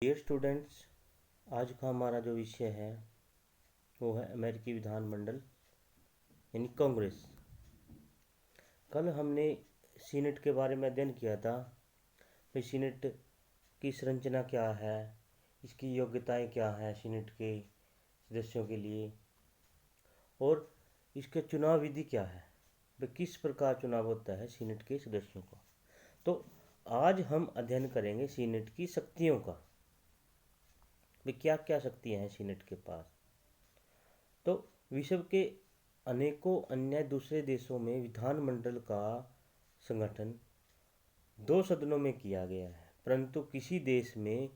Dear students, आज का हमारा जो विषय है वो है अमेरिकी विधानमंडल यानी कांग्रेस। कल हमने सीनेट के बारे में अध्ययन किया था। भाई सीनेट की संरचना क्या है, इसकी योग्यताएं क्या है सीनेट के सदस्यों के लिए, और इसके चुनाव विधि क्या है, भाई किस प्रकार चुनाव होता है सीनेट के सदस्यों का। तो आज हम अध्ययन करेंगे सीनेट की शक्तियों का। भाई क्या क्या शक्तियां हैं सीनेट के पास। तो विश्व के अनेकों अन्य दूसरे देशों में विधानमंडल का संगठन दो सदनों में किया गया है, परंतु किसी देश में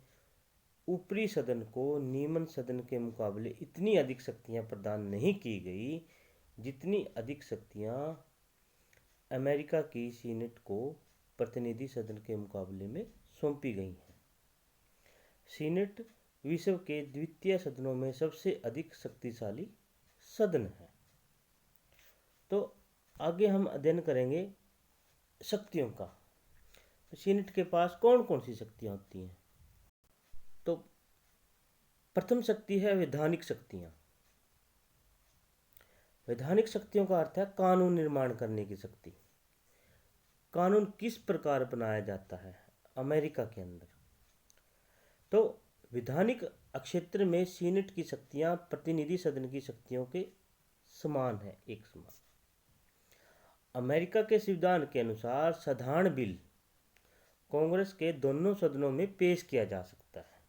ऊपरी सदन को निम्न सदन के मुकाबले इतनी अधिक शक्तियां प्रदान नहीं की गई जितनी अधिक शक्तियां अमेरिका की सीनेट को प्रतिनिधि सदन के मुकाबले में सौंपी गई हैं। सीनेट विश्व के द्वितीय सदनों में सबसे अधिक शक्तिशाली सदन है। तो आगे हम अध्ययन करेंगे शक्तियों का। सीनेट के पास कौन कौन सी शक्तियां होती हैं। तो प्रथम शक्ति है वैधानिक शक्तियां। वैधानिक शक्तियों का अर्थ है कानून निर्माण करने की शक्ति। कानून किस प्रकार बनाया जाता है अमेरिका के अंदर। तो विधानिक क्षेत्र में सीनेट की शक्तियां प्रतिनिधि सदन की शक्तियों के समान है, एक समान। अमेरिका के संविधान के अनुसार साधारण बिल कांग्रेस के दोनों सदनों में पेश किया जा सकता है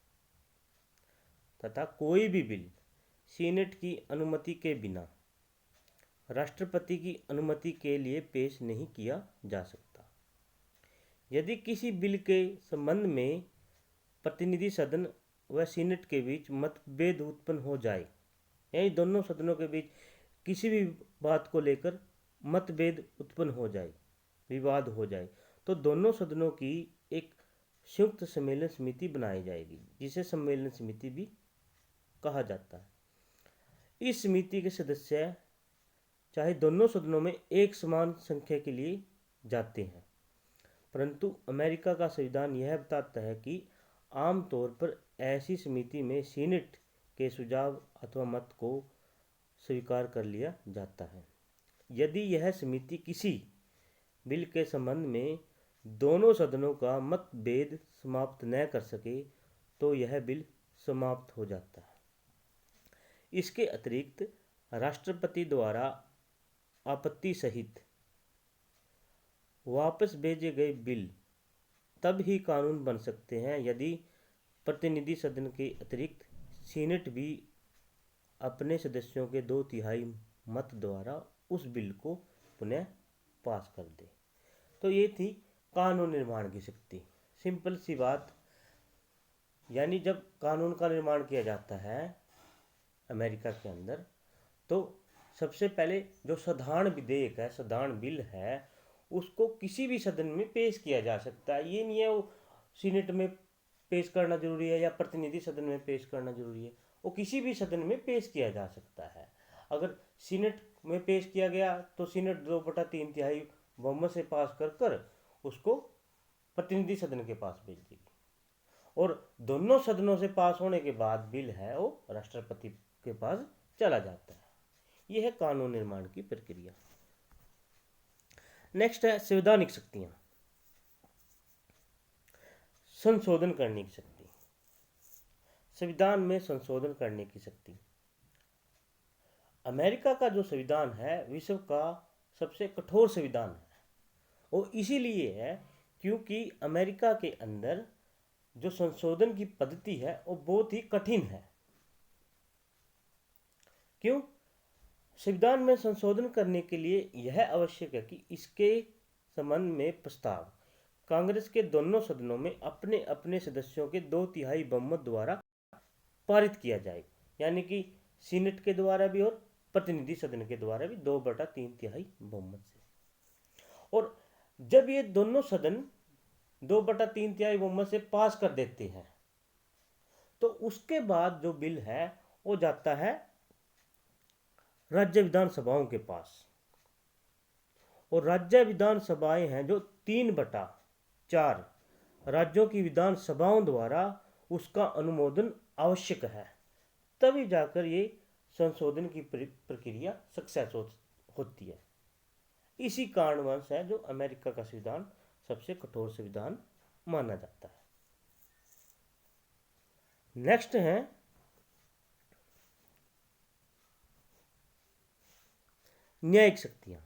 तथा कोई भी बिल सीनेट की अनुमति के बिना राष्ट्रपति की अनुमति के लिए पेश नहीं किया जा सकता। यदि किसी बिल के संबंध में प्रतिनिधि सदन व सीनेट के बीच मतभेद उत्पन्न हो जाए, यानी दोनों सदनों के बीच किसी भी बात को लेकर मतभेद उत्पन्न हो जाए, विवाद हो जाए, तो दोनों सदनों की एक संयुक्त सम्मेलन समिति बनाई जाएगी, जिसे सम्मेलन समिति भी कहा जाता है। इस समिति के सदस्य चाहे दोनों सदनों में एक समान संख्या के लिए जाते हैं, परंतु अमेरिका का संविधान यह बताता है कि आमतौर पर ऐसी समिति में सीनेट के सुझाव अथवा मत को स्वीकार कर लिया जाता है। यदि यह समिति किसी बिल के संबंध में दोनों सदनों का मतभेद समाप्त न कर सके तो यह बिल समाप्त हो जाता है। इसके अतिरिक्त राष्ट्रपति द्वारा आपत्ति सहित वापस भेजे गए बिल तब ही कानून बन सकते हैं यदि प्रतिनिधि सदन के अतिरिक्त सीनेट भी अपने सदस्यों के 2/3 मत द्वारा उस बिल को पुनः पास कर दे। तो ये थी कानून निर्माण की शक्ति। सिंपल सी बात, यानी जब कानून का निर्माण किया जाता है अमेरिका के अंदर, तो सबसे पहले जो साधारण विधेयक है, साधारण बिल है, उसको किसी भी सदन में पेश किया जा सकता है। ये नहीं है वो सीनेट में पेश करना जरूरी है या प्रतिनिधि सदन में पेश करना जरूरी है, वो किसी भी सदन में पेश किया जा सकता है। अगर सीनेट में पेश किया गया तो सीनेट 2/3 बहुमत से पास कर उसको प्रतिनिधि सदन के पास भेज देगी, और दोनों सदनों से पास होने के बाद बिल है वो राष्ट्रपति के पास चला जाता है। यह है कानून निर्माण की प्रक्रिया। नेक्स्ट है संवैधानिक शक्तियां। संशोधन करने की शक्ति। संविधान में संशोधन करने की शक्ति। अमेरिका का जो संविधान है विश्व का सबसे कठोर संविधान है। वो इसीलिए है क्योंकि अमेरिका के अंदर जो संशोधन की पद्धति है वो बहुत ही कठिन है। क्यों? संविधान में संशोधन करने के लिए यह आवश्यक है कि इसके संबंध में प्रस्ताव कांग्रेस के दोनों सदनों में अपने अपने सदस्यों के 2/3 बहुमत द्वारा पारित किया जाए, यानी कि सीनेट के द्वारा भी और प्रतिनिधि सदन के द्वारा भी 2/3 बहुमत से। और जब ये दोनों सदन 2/3 बहुमत से पास कर देते हैं तो उसके बाद जो बिल है वो जाता है राज्य विधानसभाओं के पास, और राज्य विधानसभाएं हैं जो 3/4 राज्यों की विधानसभाओं द्वारा उसका अनुमोदन आवश्यक है, तभी जाकर ये संशोधन की प्रक्रिया सक्सेस होती है। इसी कारणवश है जो अमेरिका का संविधान सबसे कठोर संविधान माना जाता है। नेक्स्ट है न्यायिक शक्तियां।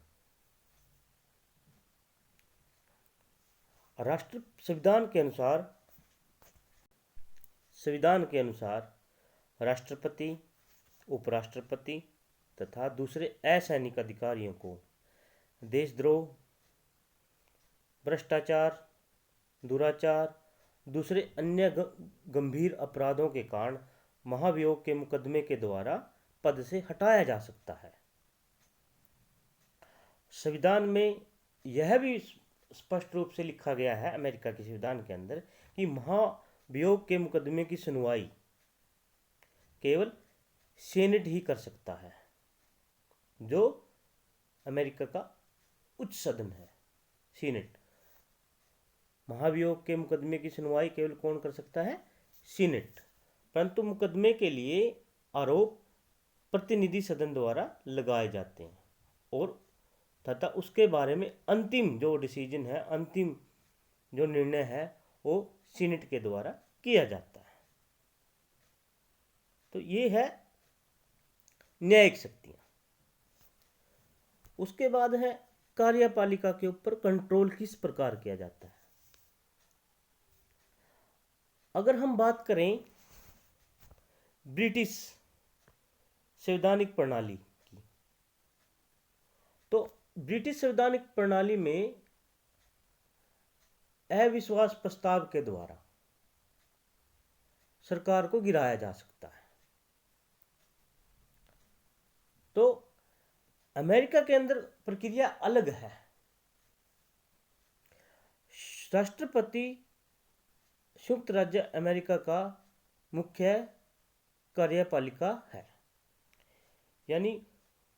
राष्ट्र संविधान के अनुसार राष्ट्रपति, उपराष्ट्रपति तथा दूसरे असैनिक अधिकारियों को देशद्रोह, भ्रष्टाचार, दुराचार, दूसरे अन्य गंभीर अपराधों के कारण महाभियोग के मुकदमे के द्वारा पद से हटाया जा सकता है। संविधान में यह भी स्पष्ट रूप से लिखा गया है अमेरिका के संविधान के अंदर कि महाभियोग के मुकदमे की सुनवाई केवल सीनेट ही कर सकता है, जो अमेरिका का उच्च सदन है। सीनेट। महाभियोग के मुकदमे की सुनवाई केवल कौन कर सकता है? सीनेट। परंतु मुकदमे के लिए आरोप प्रतिनिधि सदन द्वारा लगाए जाते हैं और तथा उसके बारे में अंतिम जो डिसीजन है, अंतिम जो निर्णय है, वो सीनेट के द्वारा किया जाता है। तो ये है न्यायिक शक्तियां। उसके बाद है कार्यपालिका के ऊपर कंट्रोल किस प्रकार किया जाता है। अगर हम बात करें ब्रिटिश संवैधानिक प्रणाली की, तो ब्रिटिश संवैधानिक प्रणाली में अविश्वास प्रस्ताव के द्वारा सरकार को गिराया जा सकता है। तो अमेरिका के अंदर प्रक्रिया अलग है। राष्ट्रपति संयुक्त राज्य अमेरिका का मुख्य कार्यपालिका है, यानी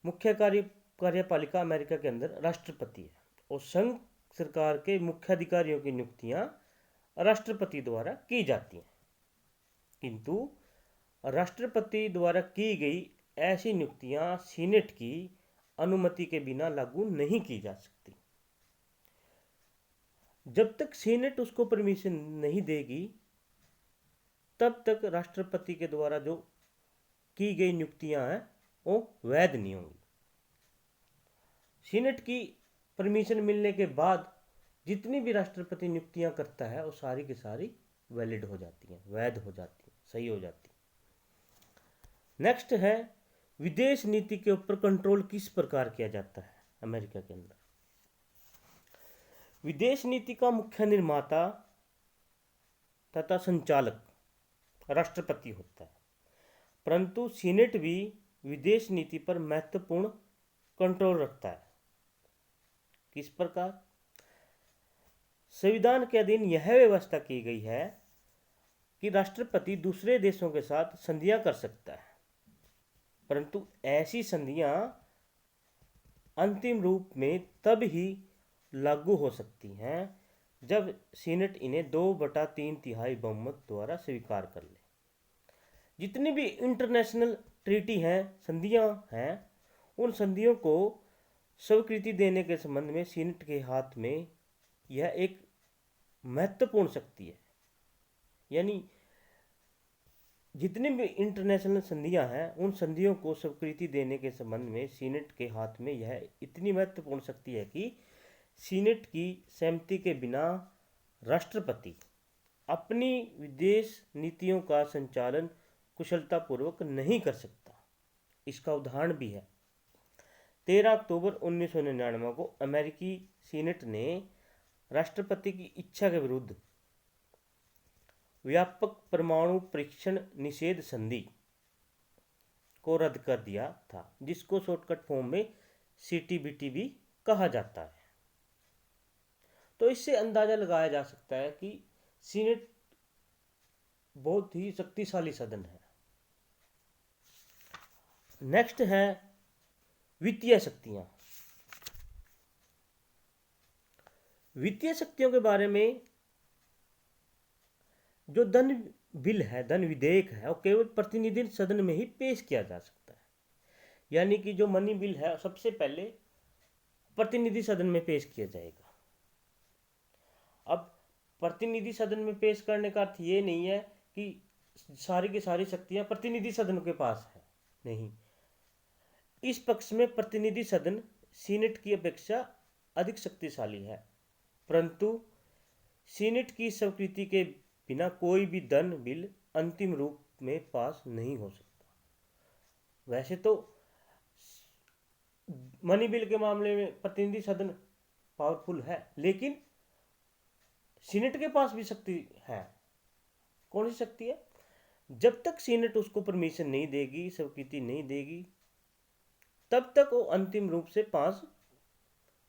मुख्य कार्यपालिका अमेरिका के अंदर राष्ट्रपति है और संघ सरकार के मुख्य अधिकारियों की नियुक्तियां राष्ट्रपति द्वारा की जाती हैं। किंतु राष्ट्रपति द्वारा की गई ऐसी नियुक्तियां सीनेट की अनुमति के बिना लागू नहीं की जा सकती। जब तक सीनेट उसको परमिशन नहीं देगी, तब तक राष्ट्रपति के द्वारा जो की गई नियुक्तियां हैं वो वैध नहीं होंगी। सीनेट की परमिशन मिलने के बाद जितनी भी राष्ट्रपति नियुक्तियां करता है वो सारी की सारी वैलिड हो जाती हैं, वैध हो जाती हैं, सही हो जाती हैं। नेक्स्ट है विदेश नीति के ऊपर कंट्रोल किस प्रकार किया जाता है अमेरिका के अंदर। विदेश नीति का मुख्य निर्माता तथा संचालक राष्ट्रपति होता है, परंतु सीनेट भी विदेश नीति पर महत्वपूर्ण कंट्रोल रखता है। किस प्रकार? संविधान के अधीन यह व्यवस्था की गई है कि राष्ट्रपति दूसरे देशों के साथ संधियां कर सकता है, परंतु ऐसी संधियां अंतिम रूप में तब ही लागू हो सकती हैं जब सीनेट इन्हें 2/3 बहुमत द्वारा स्वीकार कर ले। जितनी भी इंटरनेशनल ट्रीटी हैं, संधियां हैं, उन संधियों को स्वीकृति देने के संबंध में सीनेट के हाथ में यह एक महत्वपूर्ण शक्ति है। यानी जितनी भी इंटरनेशनल संधियां हैं, उन संधियों को स्वीकृति देने के संबंध में सीनेट के हाथ में यह इतनी महत्वपूर्ण शक्ति है कि सीनेट की सहमति के बिना राष्ट्रपति अपनी विदेश नीतियों का संचालन कुशलतापूर्वक नहीं कर सकता। इसका उदाहरण भी है। 13 अक्टूबर 1999 को अमेरिकी सीनेट ने राष्ट्रपति की इच्छा के विरुद्ध व्यापक परमाणु परीक्षण निषेध संधि को रद्द कर दिया था, जिसको शॉर्टकट फॉर्म में CTBT भी कहा जाता है। तो इससे अंदाजा लगाया जा सकता है कि सीनेट बहुत ही शक्तिशाली सदन है। नेक्स्ट है वित्तीय शक्तियां। वित्तीय शक्तियों के बारे में जो धन बिल है, धन विधेयक है, वो केवल प्रतिनिधि सदन में ही पेश किया जा सकता है। यानी कि जो मनी बिल है सबसे पहले प्रतिनिधि सदन में पेश किया जाएगा। अब प्रतिनिधि सदन में पेश करने का अर्थ ये नहीं है कि सारी की सारी शक्तियां प्रतिनिधि सदन के पास है, नहीं। इस पक्ष में प्रतिनिधि सदन सीनेट की अपेक्षा अधिक शक्तिशाली है, परंतु सीनेट की स्वीकृति के बिना कोई भी धन बिल अंतिम रूप में पास नहीं हो सकता। वैसे तो मनी बिल के मामले में प्रतिनिधि सदन पावरफुल है, लेकिन सीनेट के पास भी शक्ति है। कौन सी शक्ति है? जब तक सीनेट उसको परमिशन नहीं देगी, स्वीकृति नहीं देगी, तब तक वो अंतिम रूप से पास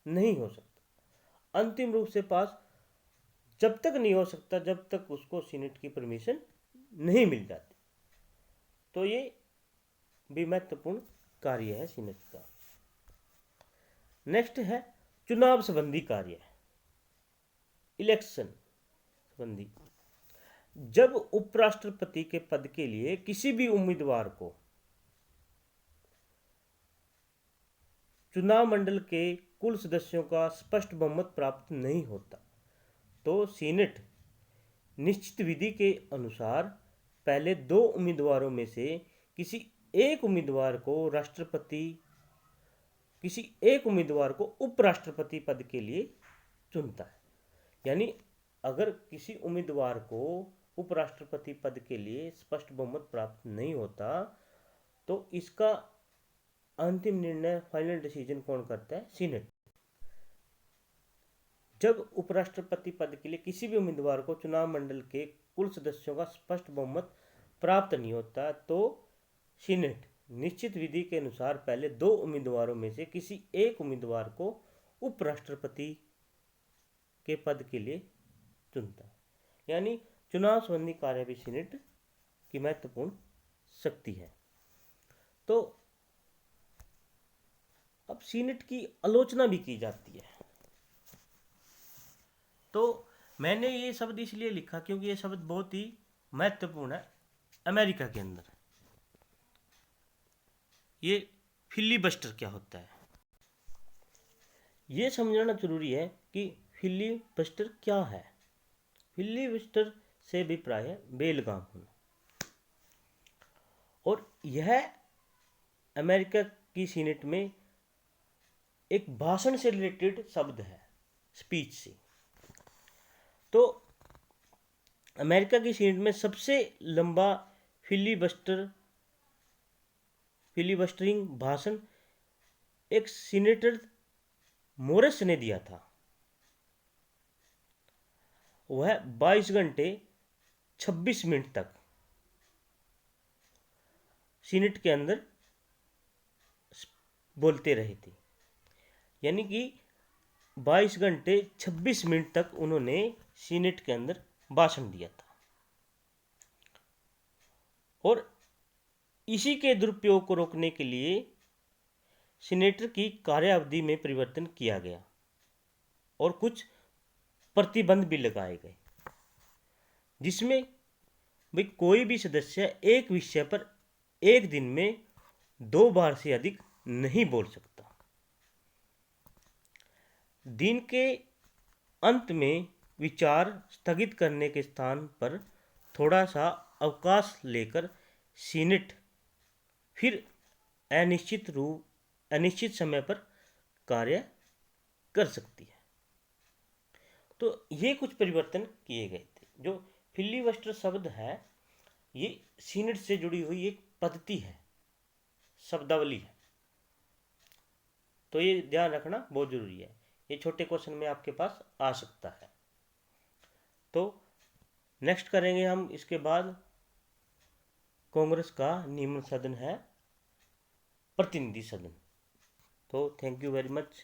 नहीं हो सकता। अंतिम रूप से पास जब तक नहीं हो सकता जब तक उसको सीनेट की परमिशन नहीं मिल जाती। तो ये भी महत्वपूर्ण कार्य है सीनेट का। नेक्स्ट है चुनाव संबंधी कार्य, इलेक्शन संबंधी। जब उपराष्ट्रपति के पद के लिए किसी भी उम्मीदवार को चुनाव मंडल के कुल सदस्यों का स्पष्ट बहुमत प्राप्त नहीं होता, तो सीनेट निश्चित विधि के अनुसार पहले दो उम्मीदवारों में से किसी एक उम्मीदवार को उपराष्ट्रपति पद के लिए चुनता है। यानी अगर किसी उम्मीदवार को उपराष्ट्रपति पद के लिए स्पष्ट बहुमत प्राप्त नहीं होता, तो इसका अंतिम निर्णय, फाइनल डिसीजन कौन करता है? सीनेट। जब उपराष्ट्रपति पद के लिए किसी भी उम्मीदवार को चुनाव मंडल के कुल सदस्यों का स्पष्ट बहुमत प्राप्त नहीं होता, तो सीनेट निश्चित विधि के अनुसार पहले दो उम्मीदवारों में से किसी एक उम्मीदवार को उपराष्ट्रपति के पद के लिए चुनता है। यानी चुनाव संबंधी कार्य भी सीनेट की महत्वपूर्ण शक्ति है। तो अब सीनेट की आलोचना भी की जाती है। तो मैंने ये शब्द इसलिए लिखा क्योंकि ये शब्द बहुत ही महत्वपूर्ण है अमेरिका के अंदर। ये फिलिबस्टर क्या होता है, ये समझना जरूरी है कि फिलिबस्टर क्या है। फिलिबस्टर से अभिप्राय है बेलगाम होना, और यह अमेरिका की सीनेट में एक भाषण से रिलेटेड शब्द है, स्पीच से। तो अमेरिका की सीनेट में सबसे लंबा फिलिबस्टरिंग भाषण एक सीनेटर मोरिस ने दिया था। वह 22 घंटे 26 मिनट तक सीनेट के अंदर बोलते रहे थे। यानी कि 22 घंटे 26 मिनट तक उन्होंने सीनेट के अंदर भाषण दिया था, और इसी के दुरुपयोग को रोकने के लिए सीनेटर की कार्यावधि में परिवर्तन किया गया और कुछ प्रतिबंध भी लगाए गए, जिसमें भाई कोई भी सदस्य एक विषय पर एक दिन में 2 बार से अधिक नहीं बोल सकता। दिन के अंत में विचार स्थगित करने के स्थान पर थोड़ा सा अवकाश लेकर सीनेट फिर अनिश्चित समय पर कार्य कर सकती है। तो ये कुछ परिवर्तन किए गए थे। जो फिलिबस्टर शब्द है, ये सीनेट से जुड़ी हुई एक पद्धति है, शब्दावली है। तो ये ध्यान रखना बहुत जरूरी है, ये छोटे क्वेश्चन में आपके पास आ सकता है। तो नेक्स्ट करेंगे हम इसके बाद कांग्रेस का निम्न सदन है प्रतिनिधि सदन। तो थैंक यू वेरी मच।